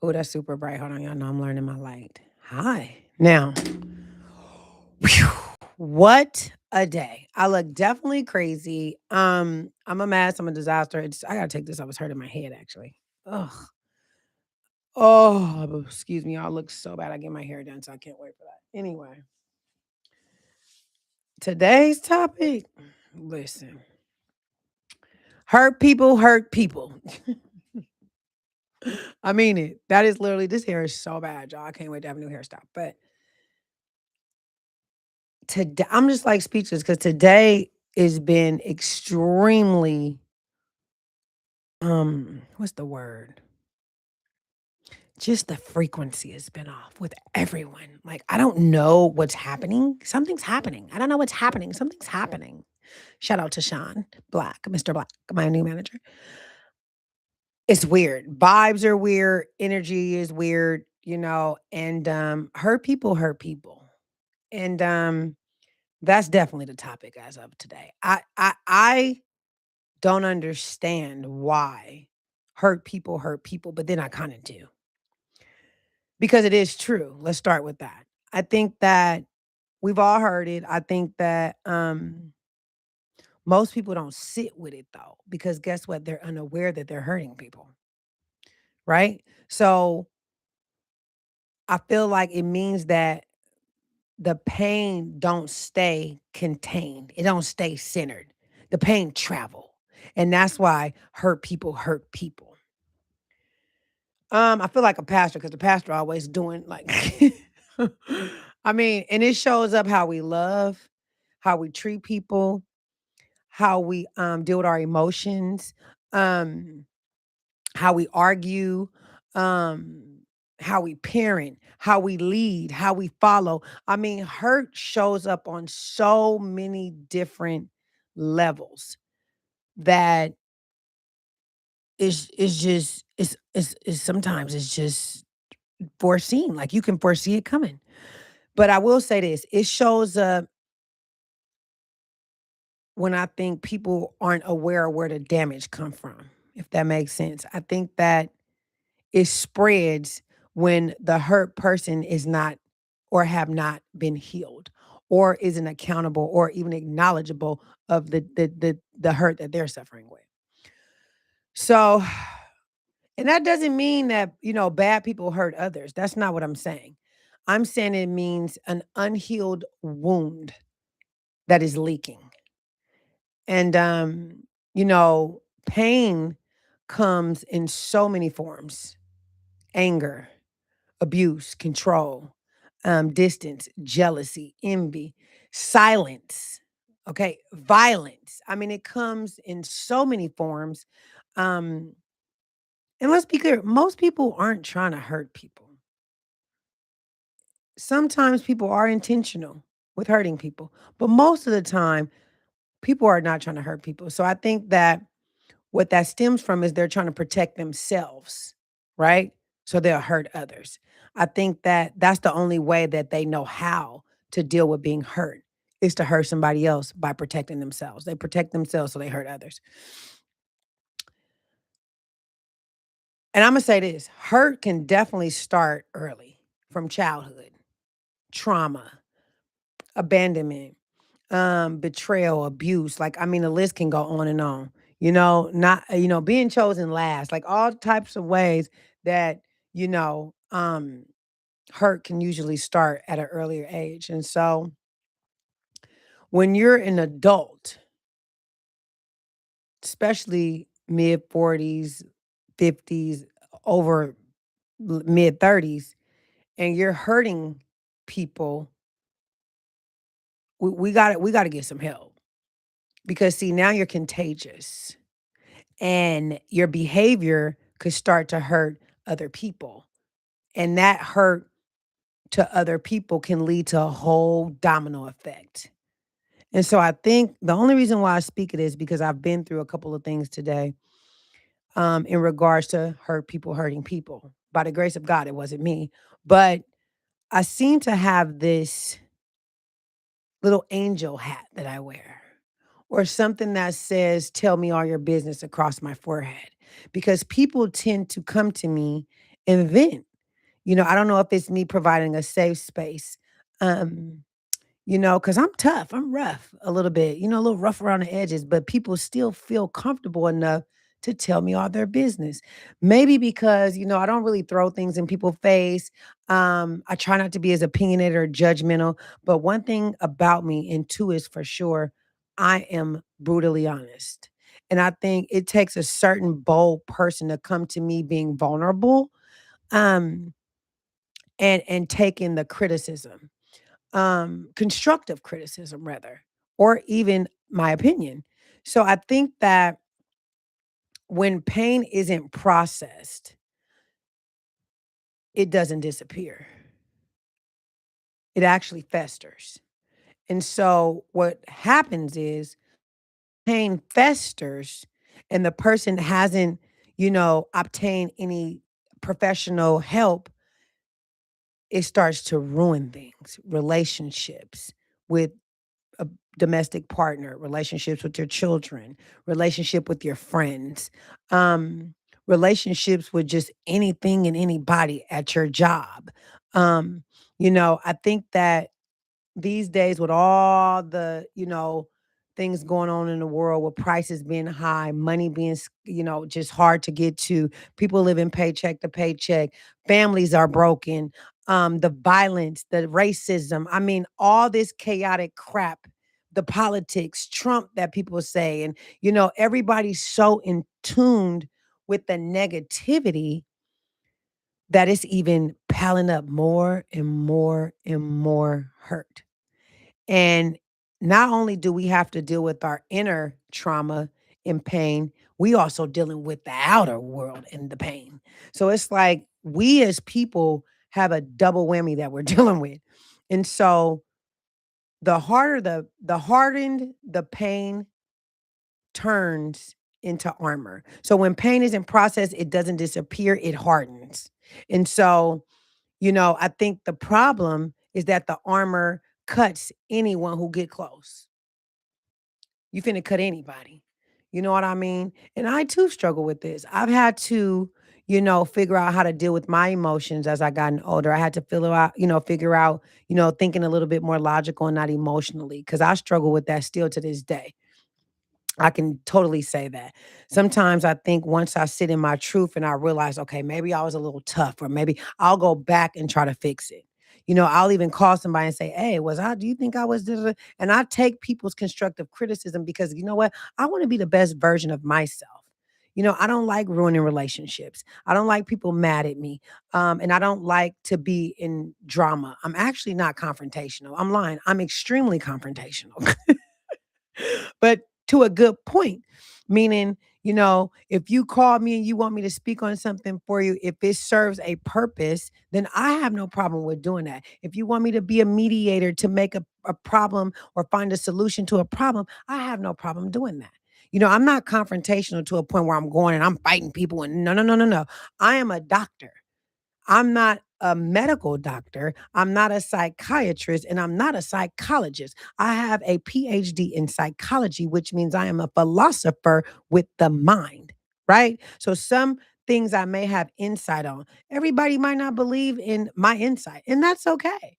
Oh, that's super bright. Hold on, y'all know I'm learning my light. Hi. Now, whew, what a day. I look definitely crazy. I'm a mess. I'm a disaster. I gotta take this. I was hurting my head actually. Ugh. Oh, excuse me. I look so bad. I get my hair done, so I can't wait for that. Anyway, today's topic. Listen, hurt people hurt people. I mean it. That is literally this hair is so bad, y'all. I can't wait to have a new hairstyle. But today, I'm just like speechless because today has been extremely what's the word? Just the frequency has been off with everyone. Like, I don't know what's happening. Something's happening. I don't know what's happening. Something's happening. Shout out to Sean Black, Mr. Black, my new manager. It's weird. Vibes are weird. Energy is weird, and hurt people hurt people. And that's definitely the topic as of today. I don't understand why hurt people, but then I kind of do. Because it is true. Let's start with that. I think that we've all heard it. I think that most people don't sit with it though, because guess what? They're unaware that they're hurting people, right? So I feel like it means that the pain don't stay contained. It don't stay centered. The pain travel. And that's why hurt people hurt people. I feel like a pastor because the pastor always doing like I mean, and it shows up how we love, how we treat people, how we deal with our emotions, um, how we argue, um, how we parent, how we lead, how we follow. I mean, hurt shows up on so many different levels that is just it's sometimes it's just foreseen. Like you can foresee it coming. But I will say this, it shows up when I think people aren't aware of where the damage come from, if that makes sense. I think that it spreads when the hurt person is not or have not been healed or isn't accountable or even acknowledgeable of the hurt that they're suffering with. So, and that doesn't mean that, bad people hurt others. That's not what I'm saying. I'm saying it means an unhealed wound that is leaking. And pain comes in so many forms: anger, abuse, control, distance, jealousy, envy, silence, okay, violence. I mean, it comes in so many forms. Um, and let's be clear, most people aren't trying to hurt people. Sometimes people are intentional with hurting people, but most of the time, people are not trying to hurt people. So I think that what that stems from is they're trying to protect themselves, right? So they'll hurt others. I think that that's the only way that they know how to deal with being hurt is to hurt somebody else by protecting themselves. They protect themselves so they hurt others. And I'm going to say this, hurt can definitely start early from childhood, trauma, abandonment, betrayal, abuse. Like, I mean, the list can go on and on. Not being chosen last, like all types of ways that, hurt can usually start at an earlier age. And so when you're an adult, especially mid 40s, 50s, over mid 30s, and you're hurting people, we got to get some help because see now you're contagious and your behavior could start to hurt other people. And that hurt to other people can lead to a whole domino effect. And so I think the only reason why I speak it is because I've been through a couple of things today in regards to hurt people hurting people. By the grace of God, it wasn't me. But I seem to have this little angel hat that I wear, or something that says, tell me all your business across my forehead. Because people tend to come to me and vent. I don't know if it's me providing a safe space. Um, because I'm tough, I'm rough a little bit, a little rough around the edges, but people still feel comfortable enough to tell me all their business. Maybe because, I don't really throw things in people's face. I try not to be as opinionated or judgmental. But one thing about me, and two is for sure, I am brutally honest. And I think it takes a certain bold person to come to me being vulnerable, um, and taking the criticism, constructive criticism rather, or even my opinion. So I think that when pain isn't processed, it doesn't disappear. It actually festers. And so what happens is pain festers and the person hasn't, obtained any professional help, it starts to ruin things, relationships with a domestic partner, relationships with your children, relationship with your friends, relationships with just anything and anybody at your job. Um, I think that these days with all the, things going on in the world with prices being high, money being, just hard to get to, people living paycheck to paycheck, families are broken, the violence, the racism, I mean, all this chaotic crap, the politics, Trump that people say, and, everybody's so in tuned with the negativity that it's even piling up more and more and more hurt. And not only do we have to deal with our inner trauma and pain, we also dealing with the outer world and the pain. So it's like we as people have a double whammy that we're dealing with. And so the hardened the pain turns into armor. So when pain isn't processed, it doesn't disappear, it hardens. And so I think the problem is that the armor cuts anyone who get close. You finna cut anybody. You know what I mean? And I too struggle with this. I've had to, figure out how to deal with my emotions as I gotten older. I had to figure out, thinking a little bit more logical and not emotionally, because I struggle with that still to this day. I can totally say that. Sometimes I think once I sit in my truth and I realize, okay, maybe I was a little tough, or maybe I'll go back and try to fix it. I'll even call somebody and say, hey, do you think I was, da, da, da?" And I take people's constructive criticism because you know what? I want to be the best version of myself. I don't like ruining relationships. I don't like people mad at me. And I don't like to be in drama. I'm actually not confrontational. I'm lying. I'm extremely confrontational. But to a good point, meaning, if you call me and you want me to speak on something for you, if it serves a purpose, then I have no problem with doing that. If you want me to be a mediator to make a problem or find a solution to a problem, I have no problem doing that. I'm not confrontational to a point where I'm going and I'm fighting people and no, no, no, no, no. I am a doctor. I'm not a medical doctor. I'm not a psychiatrist and I'm not a psychologist. I have a PhD in psychology, which means I am a philosopher with the mind, right? So some things I may have insight on. Everybody might not believe in my insight, and that's okay.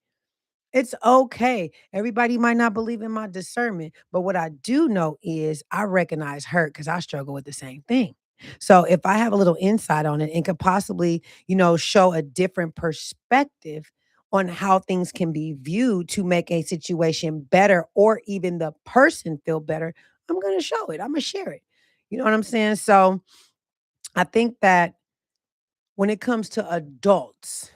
It's okay. Everybody might not believe in my discernment, but what I do know is I recognize hurt because I struggle with the same thing. So if I have a little insight on it and could possibly, show a different perspective on how things can be viewed to make a situation better or even the person feel better, I'm going to show it. I'm going to share it. You know what I'm saying? So I think that when it comes to adults,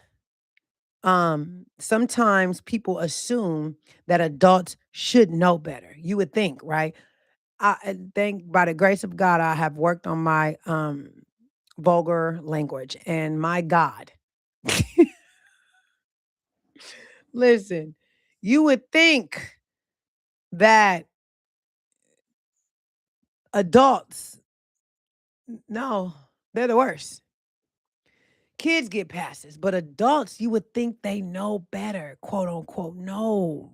sometimes people assume that adults should know better. You would think, right? I think by the grace of God, I have worked on my vulgar language, and my God, listen, you would think that adults, no, they're the worst. Kids get passes, but adults, you would think they know better, quote unquote. No,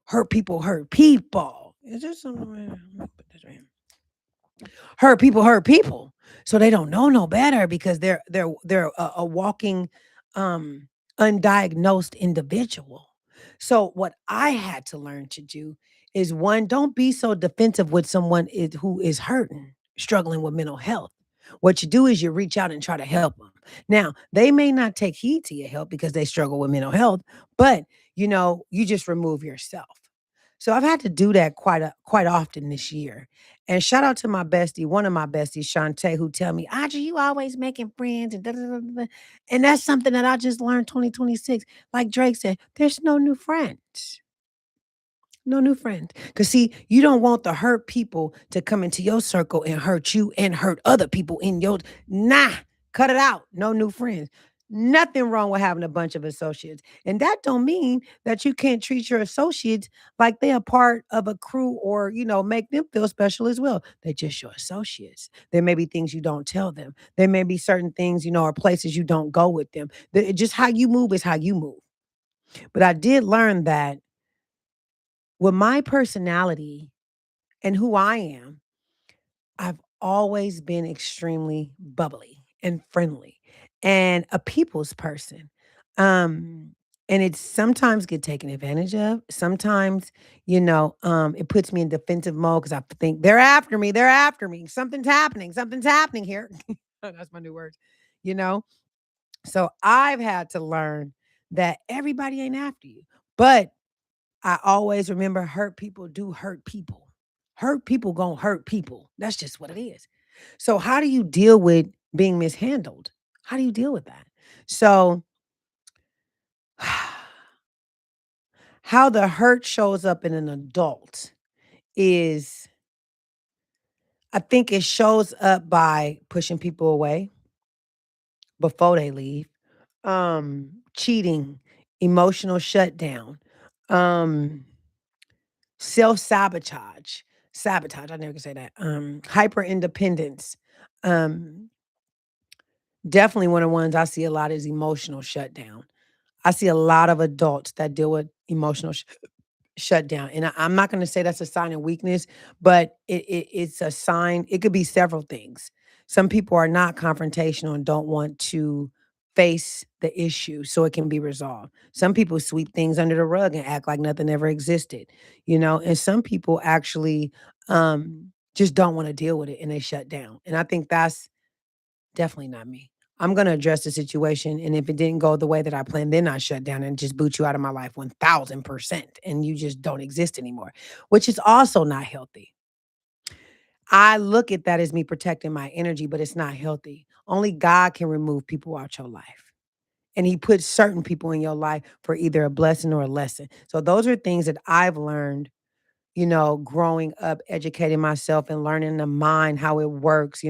hurt people hurt people. Is there something? Let me put this right here. Hurt people hurt people. So they don't know no better because they're a walking um undiagnosed individual. So what I had to learn to do is one, don't be so defensive with someone who is hurting, struggling with mental health. What you do is you reach out and try to help them. Now, they may not take heed to your help because they struggle with mental health, but you just remove yourself. So I've had to do that quite often this year. And shout out to my bestie, one of my besties, Shantae, who tell me, Audrey, you always making friends and da, da, da, da, da." And that's something that I just learned 2026. Like Drake said, there's no new friends. No new friends. Because, see, you don't want the hurt people to come into your circle and hurt you and hurt other people in your. Nah, cut it out. No new friends. Nothing wrong with having a bunch of associates. And that don't mean that you can't treat your associates like they're a part of a crew or, make them feel special as well. They're just your associates. There may be things you don't tell them. There may be certain things, or places you don't go with them. Just how you move is how you move. But I did learn that with my personality and who I am, I've always been extremely bubbly and friendly and a people's person. Um, and it sometimes get taken advantage of. Sometimes, it puts me in defensive mode because I think they're after me. They're after me. Something's happening. Something's happening here. That's my new words. You know, so I've had to learn that everybody ain't after you, but I always remember hurt people do hurt people. Hurt people gonna hurt people. That's just what it is. So how do you deal with being mishandled? How do you deal with that? So how the hurt shows up in an adult is I think it shows up by pushing people away before they leave, cheating, emotional shutdown, um, self-sabotage. Sabotage, I never can say that. Hyper independence. Um, Definitely one of the ones I see a lot is emotional shutdown. I see a lot of adults that deal with emotional shutdown. And I'm not going to say that's a sign of weakness, but it's a sign. It could be several things. Some people are not confrontational and don't want to face the issue so it can be resolved. Some people sweep things under the rug and act like nothing ever existed, and some people actually just don't want to deal with it and they shut down. And I think that's definitely not me. I'm gonna address the situation, and if it didn't go the way that I planned, then I shut down and just boot you out of my life 1000%, and you just don't exist anymore, which is also not healthy. I look at that as me protecting my energy, but it's not healthy. Only God can remove people out your life. And he puts certain people in your life for either a blessing or a lesson. So those are things that I've learned growing up, educating myself and learning the mind, how it works,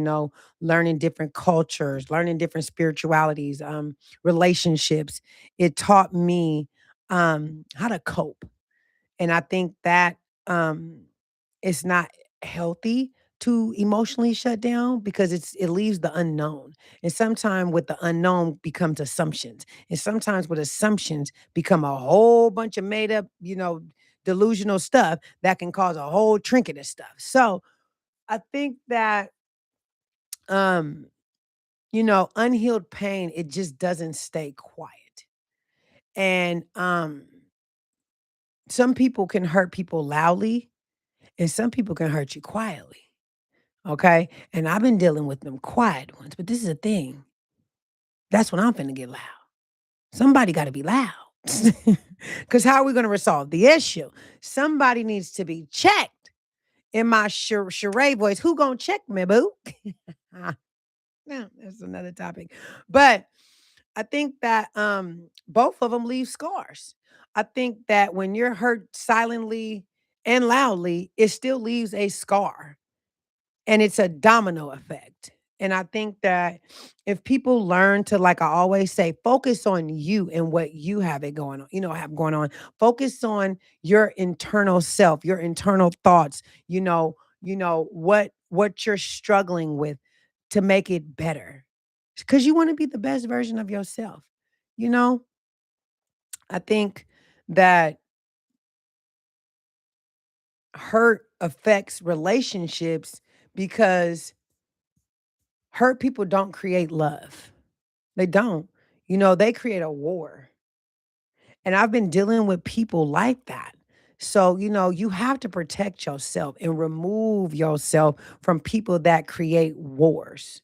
learning different cultures, learning different spiritualities, relationships. It taught me how to cope. And I think that it's not healthy to emotionally shut down because it leaves the unknown. And sometimes with the unknown becomes assumptions. And sometimes with assumptions become a whole bunch of made up, delusional stuff that can cause a whole trinket of stuff. So I think that um, unhealed pain, it just doesn't stay quiet. And some people can hurt people loudly and some people can hurt you quietly. Okay. And I've been dealing with them quiet ones, but this is a thing. That's when I'm finna get loud. Somebody got to be loud. Because how are we going to resolve the issue? Somebody needs to be checked in my charade voice. Who going to check me, boo? No, that's another topic. But I think that both of them leave scars. I think that when you're hurt silently and loudly, it still leaves a scar. And it's a domino effect. And I think that if people learn to, like I always say, focus on you and what you have it going on, have going on. Focus on your internal self, your internal thoughts, what you're struggling with to make it better. Because you want to be the best version of yourself. You know, I think that hurt affects relationships because Hurt people don't create love. They don't. They create a war. And I've been dealing with people like that. So, you have to protect yourself and remove yourself from people that create wars.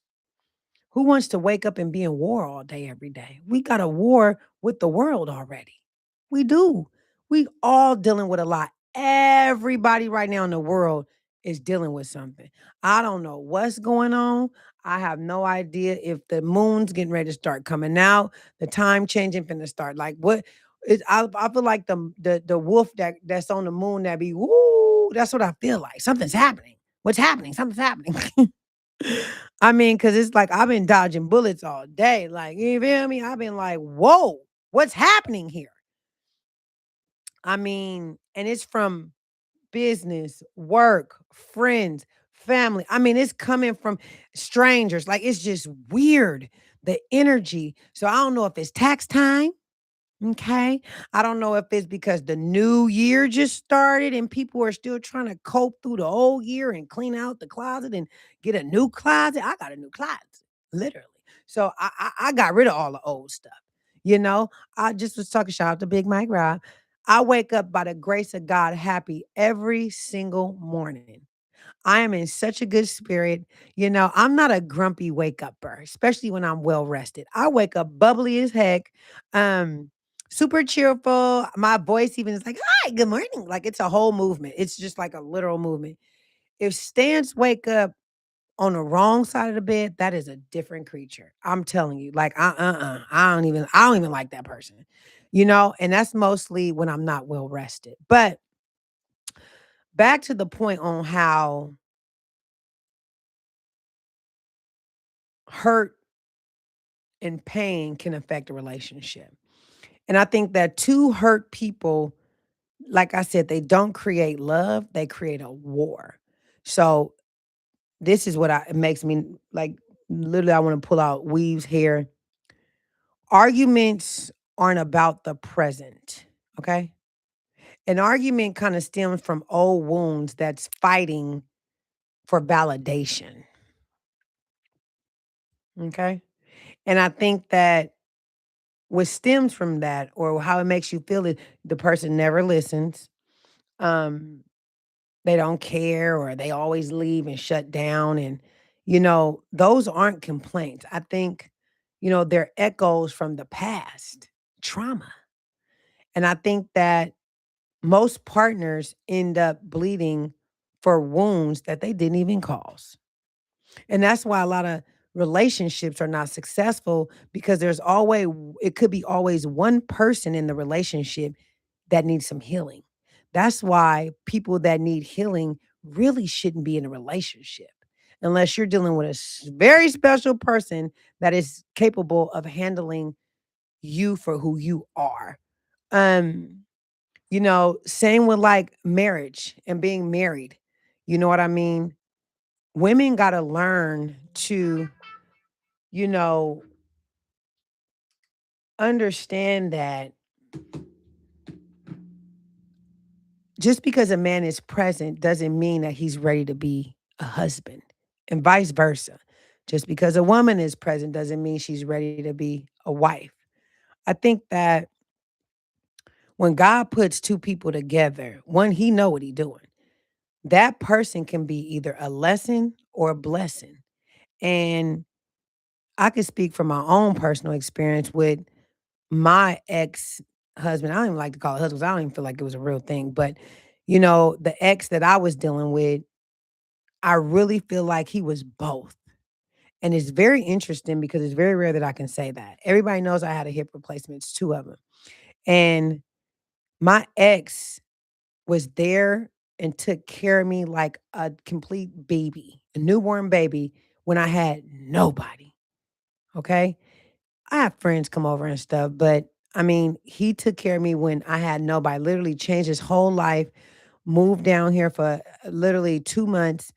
Who wants to wake up and be in war all day, every day? We got a war with the world already. We do. We all dealing with a lot. Everybody right now in the world is dealing with something. I don't know what's going on. I have no idea if the moon's getting ready to start coming out, the time changing finna start. Like what is I feel like the wolf that's on the moon that be woo. That's what I feel like. Something's happening. What's happening? Something's happening. I mean, cause it's like I've been dodging bullets all day. Like, you feel me? I've been like, whoa, what's happening here? I mean, and it's from business, work, friends, family. I mean, it's coming from strangers. Like, it's just weird, the energy. So I don't know if it's tax time. Okay. I don't know if it's because the new year just started and people are still trying to cope through the old year and clean out the closet and get a new closet. I got a new closet, literally. So I got rid of all the old stuff. You know, I just was talking, shout out to Big Mike Rob. I wake up by the grace of God happy every single morning. I am in such a good spirit. I'm not a grumpy wake upper, especially when I'm well rested. I wake up bubbly as heck, um, super cheerful. My voice even is like, hi, good morning. Like it's a whole movement. It's just like a literal movement. If Stance wake up on the wrong side of the bed, that is a different creature. I'm telling you, like, I don't even like that person, and that's mostly when I'm not well rested. But back to the point on how hurt and pain can affect a relationship. And I think that two hurt people, like I said, they don't create love, they create a war. So this is what it makes me like literally I want to pull out Weave's hair. Arguments aren't about the present. Okay. An argument kind of stems from old wounds that's fighting for validation. Okay. And I think that what stems from that or how it makes you feel it, the person never listens. Um, they don't care or they always leave and shut down. And, those aren't complaints. I think, they're echoes from the past, trauma. And I think that most partners end up bleeding for wounds that they didn't even cause. And that's why a lot of relationships are not successful because it could be always one person in the relationship that needs some healing. That's why people that need healing really shouldn't be in a relationship unless you're dealing with a very special person that is capable of handling you for who you are. Um, same with like marriage and being married. You know what I mean? Women got to learn to, you know, understand that just because a man is present doesn't mean that he's ready to be a husband, and vice versa. Just because a woman is present doesn't mean she's ready to be a wife. I think that when God puts two people together, one, he know what he doing. That person can be either a lesson or a blessing. And I can speak from my own personal experience with my ex-husband. I don't even like to call it husband 'cause I don't even feel like it was a real thing. But, the ex that I was dealing with, I really feel like he was both. And it's very interesting because it's very rare that I can say that. Everybody knows I had a hip replacement, it's two of them. And my ex was there and took care of me like a complete baby, a newborn baby when I had nobody. Okay. I have friends come over and stuff, but I mean, he took care of me when I had nobody, literally changed his whole life, moved down here for literally 2 months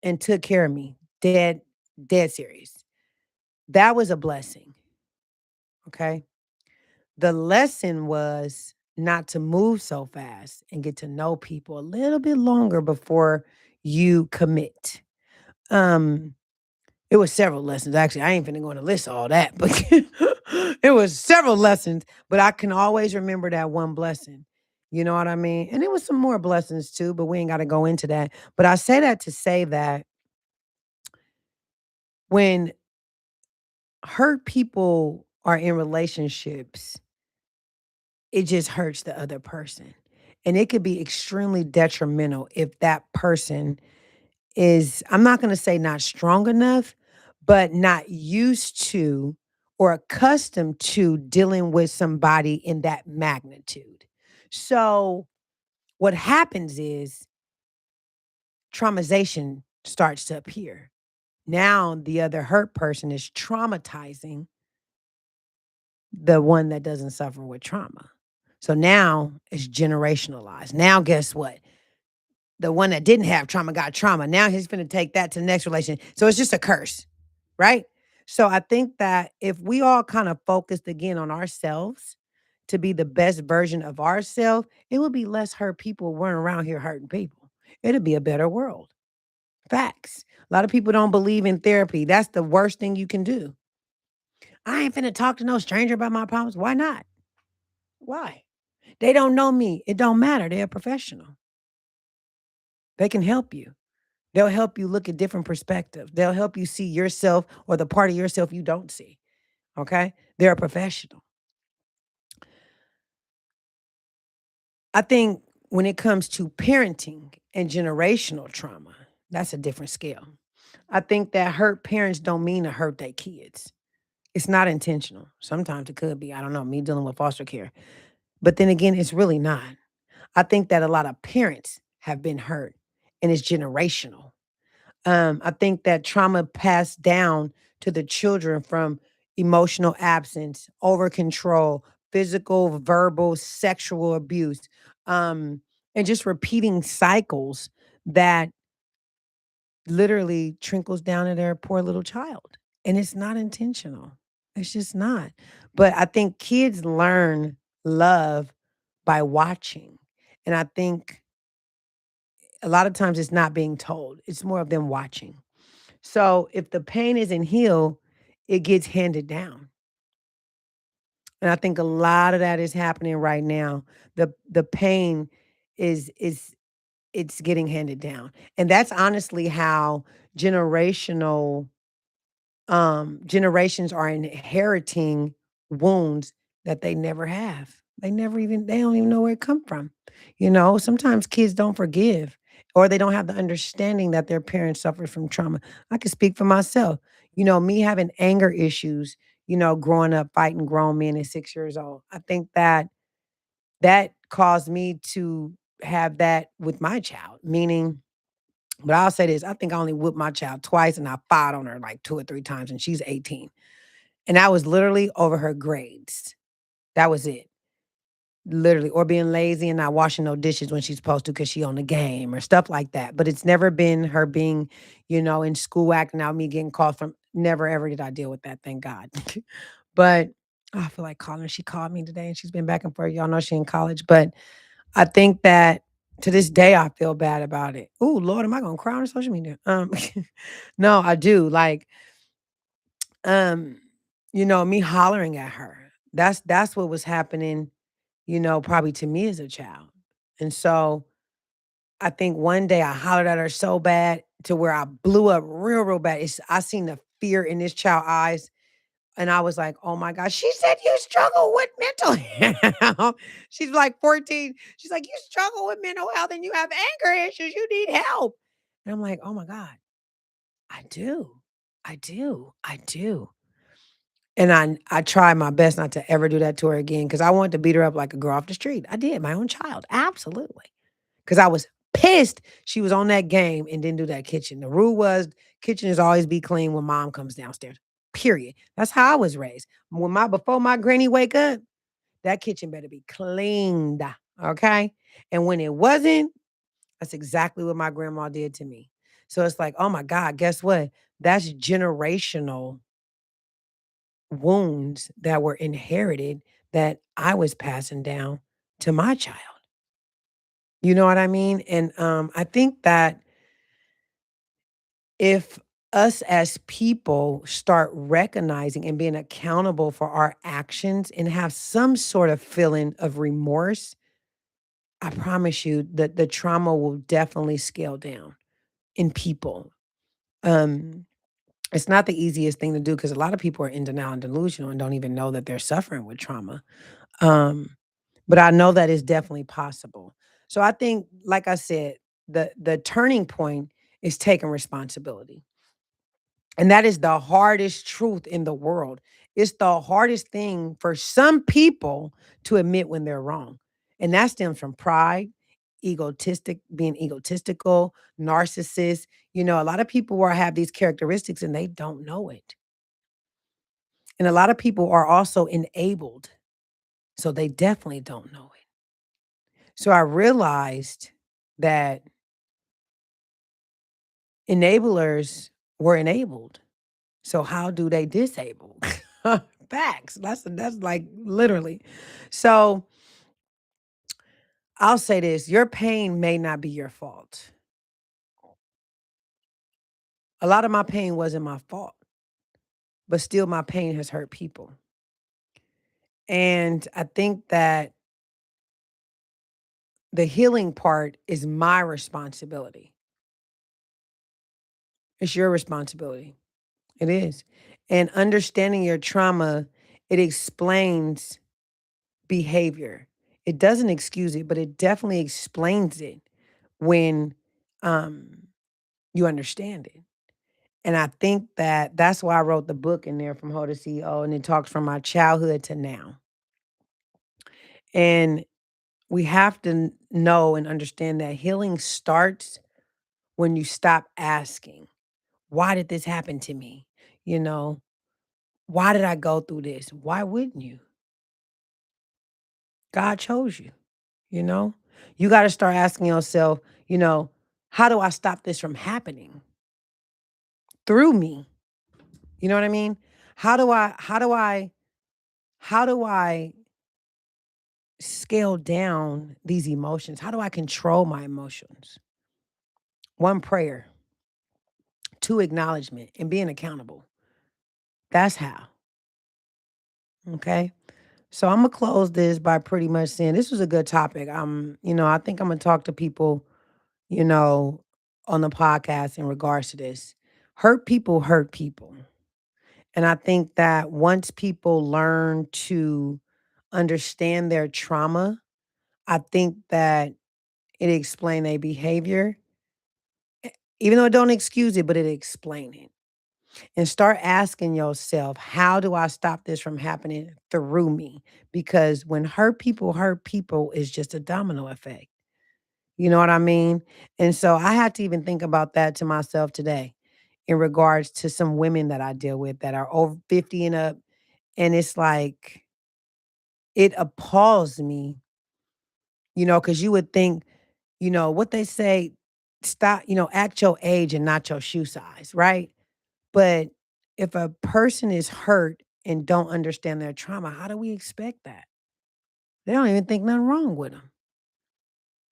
and took care of me. Dead, dead serious. That was a blessing. Okay. The lesson was not to move so fast and get to know people a little bit longer before you commit. Um, It was several lessons, actually. I ain't finna go on to list all that, but it was several lessons, but I can always remember that one blessing. You know what I mean? And there was some more blessings too, but we ain't gotta go into that. But I say that to say that when hurt people are in relationships, it just hurts the other person. And it could be extremely detrimental if that person is, I'm not gonna say not strong enough, but not used to or accustomed to dealing with somebody in that magnitude. So what happens is traumatization starts to appear. Now the other hurt person is traumatizing the one that doesn't suffer with trauma. So now it's generationalized. Now guess what? The one that didn't have trauma got trauma. Now he's gonna take that to the next relation. So it's just a curse, right? So I think that if we all kind of focused again on ourselves to be the best version of ourselves, it would be less hurt people weren't around here hurting people. It'd be a better world. Facts. A lot of people don't believe in therapy. That's the worst thing you can do. I ain't finna talk to no stranger about my problems. Why not? Why? They don't know me. It don't matter. They're a professional. They can help you. They'll help you look at different perspectives. They'll help you see yourself or the part of yourself you don't see. Okay? They're a professional. I think when it comes to parenting and generational trauma, that's a different scale. I think that hurt parents don't mean to hurt their kids. It's not intentional. Sometimes it could be. I don't know, me dealing with foster care. But then again, it's really not. I think that a lot of parents have been hurt and it's generational. I think that trauma passed down to the children from emotional absence, over control, physical, verbal, sexual abuse, um, and just repeating cycles that literally trickles down to their poor little child. And it's not intentional. It's just not. But I think kids learn love by watching. And I think a lot of times it's not being told, it's more of them watching. So if the pain isn't healed, it gets handed down. And I think a lot of that is happening right now. The pain is it's getting handed down. And that's honestly how generational generations are inheriting wounds that they never have. They don't even know where it come from. You know, sometimes kids don't forgive or they don't have the understanding that their parents suffered from trauma. I can speak for myself. You know, me having anger issues, you know, growing up fighting grown men at 6 years old. I think that that caused me to have that with my child, meaning but I'll say this, I think I only whipped my child twice and I fought on her like 2 or 3 times and she's 18. And that was literally over her grades. That was it. Literally, or being lazy and not washing no dishes when she's supposed to because she on the game or stuff like that. But it's never been her being, you know, in school acting out, me getting called from never ever did I deal with that, thank God. But I feel like calling her. She called me today and she's been back and forth. Y'all know she in college. But I think that to this day I feel bad about it. Oh Lord, am I gonna cry on social media? No, I do. Like, um, you know, me hollering at her. That's what was happening, you know, probably to me as a child. And so I think one day I hollered at her so bad to where I blew up real, real bad. I seen the fear in this child's eyes. And I was like, oh my gosh. She said you struggle with mental health. She's like 14. She's like, you struggle with mental health and you have anger issues. You need help. And I'm like, oh my God, I do. I do. I do. And I try my best not to ever do that to her again because I wanted to beat her up like a girl off the street. I did, my own child. Absolutely. Because I was pissed she was on that game and didn't do that kitchen. The rule was kitchen is always be clean when mom comes downstairs. Period. That's how I was raised. When my before my granny wake up, that kitchen better be cleaned. Okay. And when it wasn't, that's exactly what my grandma did to me. So it's like, oh my God, guess what? That's generational wounds that were inherited that I was passing down to my child. You know what I mean? And I think that if us as people start recognizing and being accountable for our actions and have some sort of feeling of remorse, I promise you that the trauma will definitely scale down in people. Um, it's not the easiest thing to do because a lot of people are in denial and delusional and don't even know that they're suffering with trauma. Um, but I know that is definitely possible. So I think, like I said, the turning point is taking responsibility. And that is the hardest truth in the world. It's the hardest thing for some people to admit when they're wrong. And that stems from pride, being egotistical, narcissist. You know, a lot of people are have these characteristics and they don't know it. And a lot of people are also enabled. So they definitely don't know it. So I realized that enablers were enabled. So how do they disable? Facts. That's like literally. So I'll say this, your pain may not be your fault. A lot of my pain wasn't my fault, but still my pain has hurt people. And I think that the healing part is my responsibility. It's your responsibility. It is. And understanding your trauma, it explains behavior. It doesn't excuse it, but it definitely explains it when um you understand it. And I think that that's why I wrote the book in there from Ho to CEO, and it talks from my childhood to now. And we have to know and understand that healing starts when you stop asking, why did this happen to me? You know, why did I go through this? Why wouldn't you? God chose you, you know? You got to start asking yourself, you know, how do I stop this from happening through me? You know what I mean? How do I scale down these emotions? How do I control my emotions? One, prayer. Two, acknowledgement and being accountable. That's how. Okay. So I'm gonna close this by pretty much saying this was a good topic. I think I'm gonna talk to people, you know, on the podcast in regards to this. Hurt people. And I think that once people learn to understand their trauma, I think that it explain their behavior, even though it don't excuse it, but it explain it. And start asking yourself, how do I stop this from happening through me? Because when hurt people is just a domino effect. You know what I mean? And so I had to even think about that to myself today in regards to some women that I deal with that are over 50 and up. And it's like, it appalls me, because you would think, what they say, stop, act your age and not your shoe size, right? But if a person is hurt and don't understand their trauma, how do we expect that? They don't even think nothing wrong with them.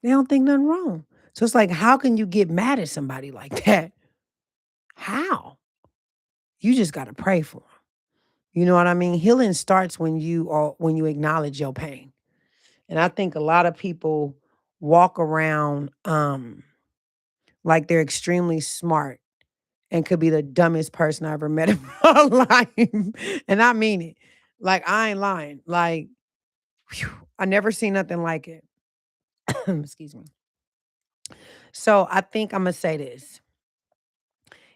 They don't think nothing wrong. So it's like, how can you get mad at somebody like that? How? You just got to pray for them. You know what I mean? Healing starts when you acknowledge your pain. And I think a lot of people walk around like they're extremely smart and could be the dumbest person I ever met in my life. And I mean it. Like, I ain't lying. Like, whew, I never seen nothing like it. Excuse me. So I think I'm gonna say this.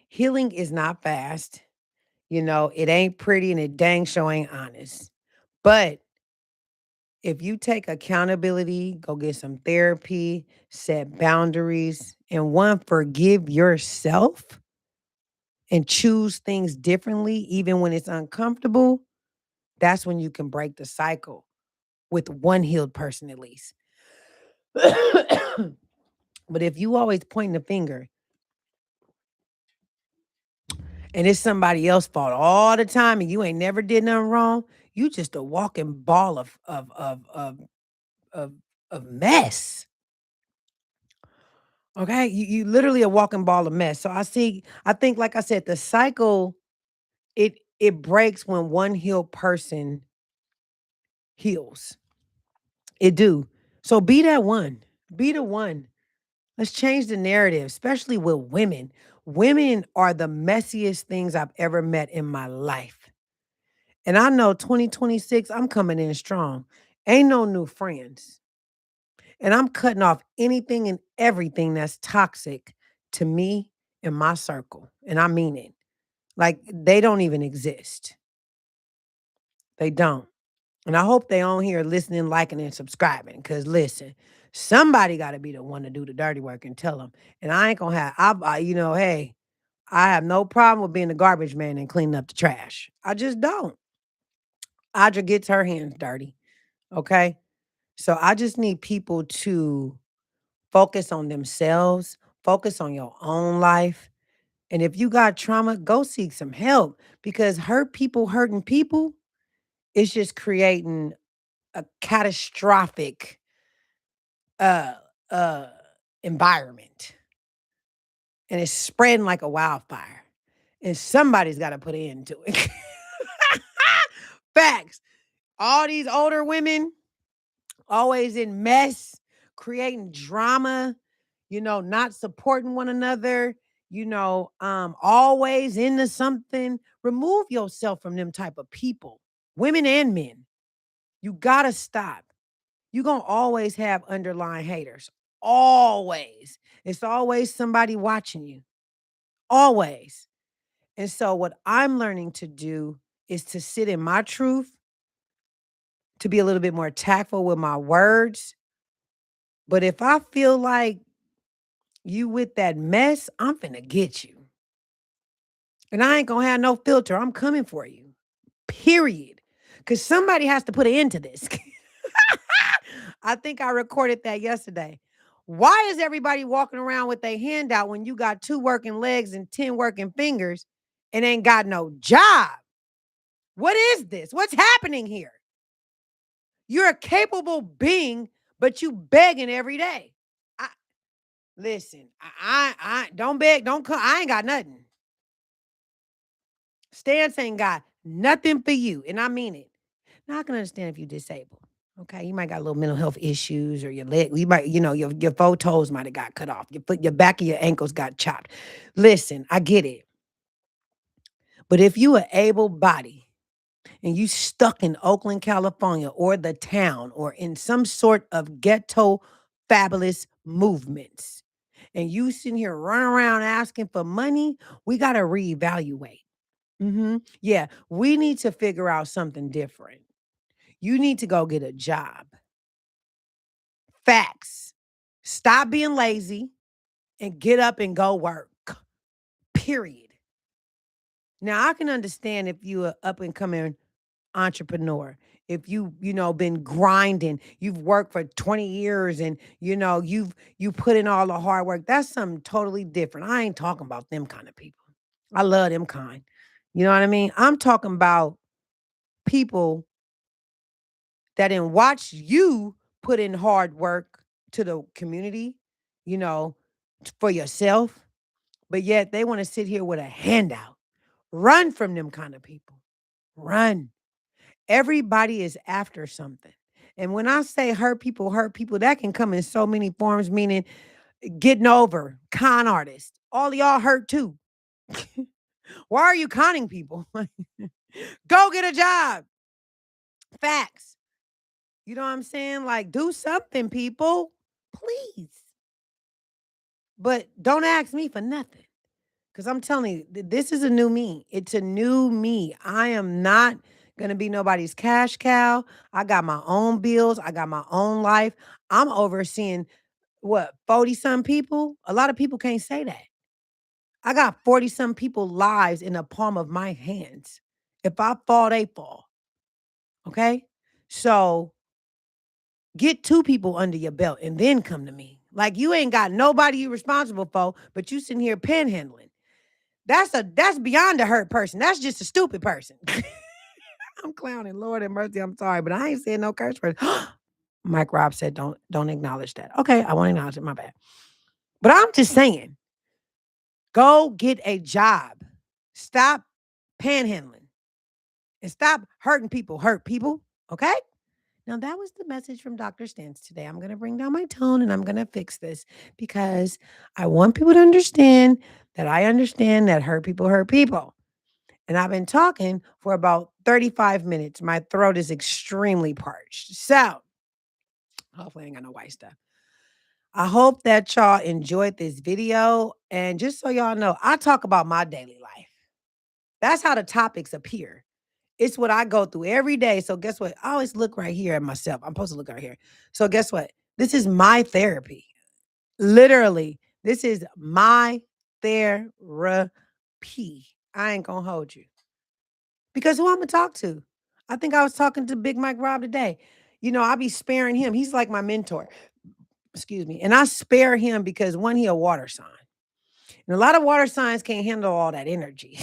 Healing is not fast. It ain't pretty and it dang sure ain't honest. But if you take accountability, go get some therapy, set boundaries, and one, forgive yourself and choose things differently, even when it's uncomfortable, that's when you can break the cycle with one healed person at least. But if you always pointing the finger and it's somebody else's fault all the time and you ain't never did nothing wrong, you just a walking ball of of mess. Okay? You literally a walking ball of mess. So I think like I said, the cycle it breaks when one healed person heals. It do. So be that one. Be the one. Let's change the narrative, especially with women. Women are the messiest things I've ever met in my life. And I know 2026, I'm coming in strong. Ain't no new friends. And I'm cutting off anything and everything that's toxic to me and my circle. And I mean it. Like they don't even exist. They don't. And I hope they on here listening, liking, and subscribing. Cause listen, somebody got to be the one to do the dirty work and tell them. And I ain't gonna have, hey, I have no problem with being the garbage man and cleaning up the trash. I just don't. Audra gets her hands dirty. Okay. So I just need people to focus on themselves, focus on your own life. And if you got trauma, go seek some help because hurt people hurting people is just creating a catastrophic uh uh environment and it's spreading like a wildfire. And somebody's got to put an end to it. Facts. All these older women always in mess, creating drama, not supporting one another, always into something. Remove yourself from them type of people, women and men. You gotta stop. You're gonna always have underlying haters. Always. It's always somebody watching you. Always. And so what I'm learning to do is to sit in my truth, to be a little bit more tactful with my words. But if I feel like you with that mess, I'm finna get you. And I ain't gonna have no filter. I'm coming for you. Period. Cause somebody has to put an end to this. I think I recorded that yesterday. Why is everybody walking around with their hand out when you got 2 working legs and 10 working fingers and ain't got no job? What is this? What's happening here? You're a capable being, but you begging every day. I listen, I don't beg, don't come. I ain't got nothing. Stance ain't got nothing for you, and I mean it. Now I can understand if you're disabled. Okay, you might got little mental health issues, or your leg, you might, your 4 toes might have got cut off. Your foot, your back of your ankles got chopped. Listen, I get it, but if you are able body and you stuck in Oakland, California, or the town, or in some sort of ghetto fabulous movements, and you sitting here running around asking for money, we got to reevaluate. Yeah, we need to figure out something different. You need to go get a job. Facts. Stop being lazy and get up and go work. Period. Now I can understand if you are up and coming entrepreneur. If been grinding, you've worked for 20 years and you put in all the hard work. That's something totally different. I ain't talking about them kind of people. I love them kind. You know what I mean? I'm talking about people that didn't watch you put in hard work to the community, you know, for yourself, but yet they want to sit here with a handout. Run from them kind of people. Run. Everybody is after something. And when I say hurt people, that can come in so many forms, meaning getting over, con artists. All of y'all hurt too. Why are you conning people? Go get a job. Facts. You know what I'm saying? Like, do something, people. Please. But don't ask me for nothing. Because I'm telling you, this is a new me. It's a new me. I am not going to be nobody's cash cow. I got my own bills. I got my own life. I'm overseeing what, 40 some people? A lot of people can't say that. I got 40 some people lives in the palm of my hands. If I fall, they fall. Okay? So get 2 people under your belt and then come to me. Like you ain't got nobody you responsible for, but you sitting here panhandling. That's beyond a hurt person. That's just a stupid person. I'm clowning. Lord have mercy. I'm sorry, but I ain't saying no curse words. Mike Rob said, "Don't acknowledge that." Okay, I won't acknowledge it. My bad. But I'm just saying, go get a job. Stop panhandling and stop hurting people. Hurt people. Okay? Now, that was the message from Dr. Stance today. I'm going to bring down my tone and I'm going to fix this because I want people to understand that I understand that hurt people hurt people. And I've been talking for about 35 minutes. My throat is extremely parched. So, hopefully, I ain't got no white stuff. I hope that y'all enjoyed this video. And just so y'all know, I talk about my daily life. That's how the topics appear. It's what I go through every day. So guess what? I always look right here at myself. I'm supposed to look right here. So guess what? This is my therapy. Literally, this is my therapy. I ain't gonna hold you. Because who I'm gonna talk to? I think I was talking to Big Mike Rob today. I be sparing him. He's like my mentor. Excuse me. And I spare him because one, he a water sign. And a lot of water signs can't handle all that energy.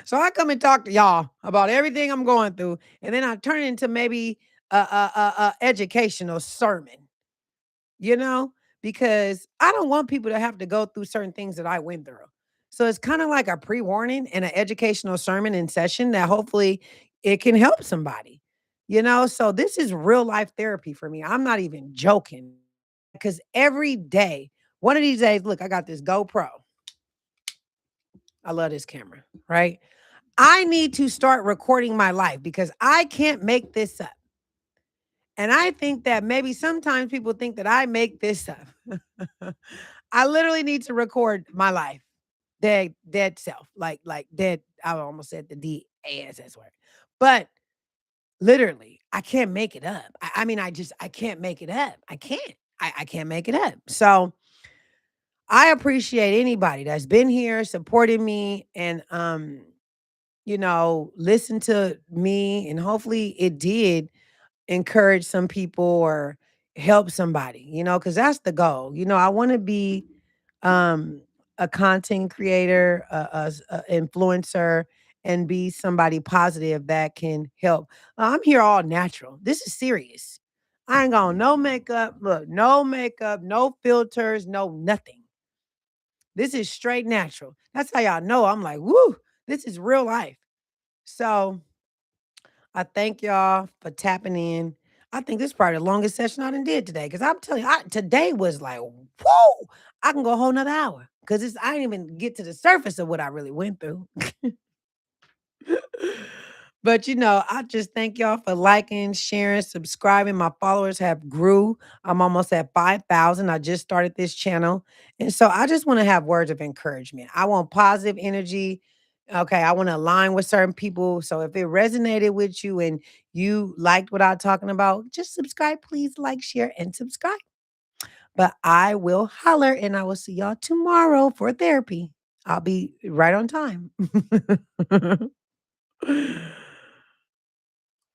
So I come and talk to y'all about everything I'm going through, and then I turn it into maybe a educational sermon, you know, because I don't want people to have to go through certain things that I went through. So it's kind of like a pre-warning and an educational sermon in session that hopefully it can help somebody. So this is real life therapy for me. I'm not even joking because every day, one of these days, look, I got this GoPro. I love this camera, right? I need to start recording my life because I can't make this up. And I think that maybe sometimes people think that I make this up. I literally need to record my life, dead self, like dead. I almost said the DASS word, but literally, I can't make it up. I mean, I can't make it up. I can't. I can't make it up. So I appreciate anybody that's been here supporting me and listen to me, and hopefully it did encourage some people or help somebody, because that's the goal. I want to be um a content creator, a influencer, and be somebody positive that can help. I'm here all natural. This is serious. I ain't gonna no makeup, look, no makeup, no filters, no nothing. This is straight natural. That's how y'all know I'm like, woo, this is real life. So I thank y'all for tapping in. I think this is probably the longest session I done did today. Cause I'm telling you, today was like, whoa, I can go a whole nother hour. Cause I didn't even get to the surface of what I really went through. But I just thank y'all for liking, sharing, subscribing. My followers have grew. I'm almost at 5,000. I just started this channel. And so I just want to have words of encouragement. I want positive energy. Okay. I want to align with certain people. So if it resonated with you and you liked what I'm talking about, just subscribe, please like, share, and subscribe. But I will holler and I will see y'all tomorrow for therapy. I'll be right on time.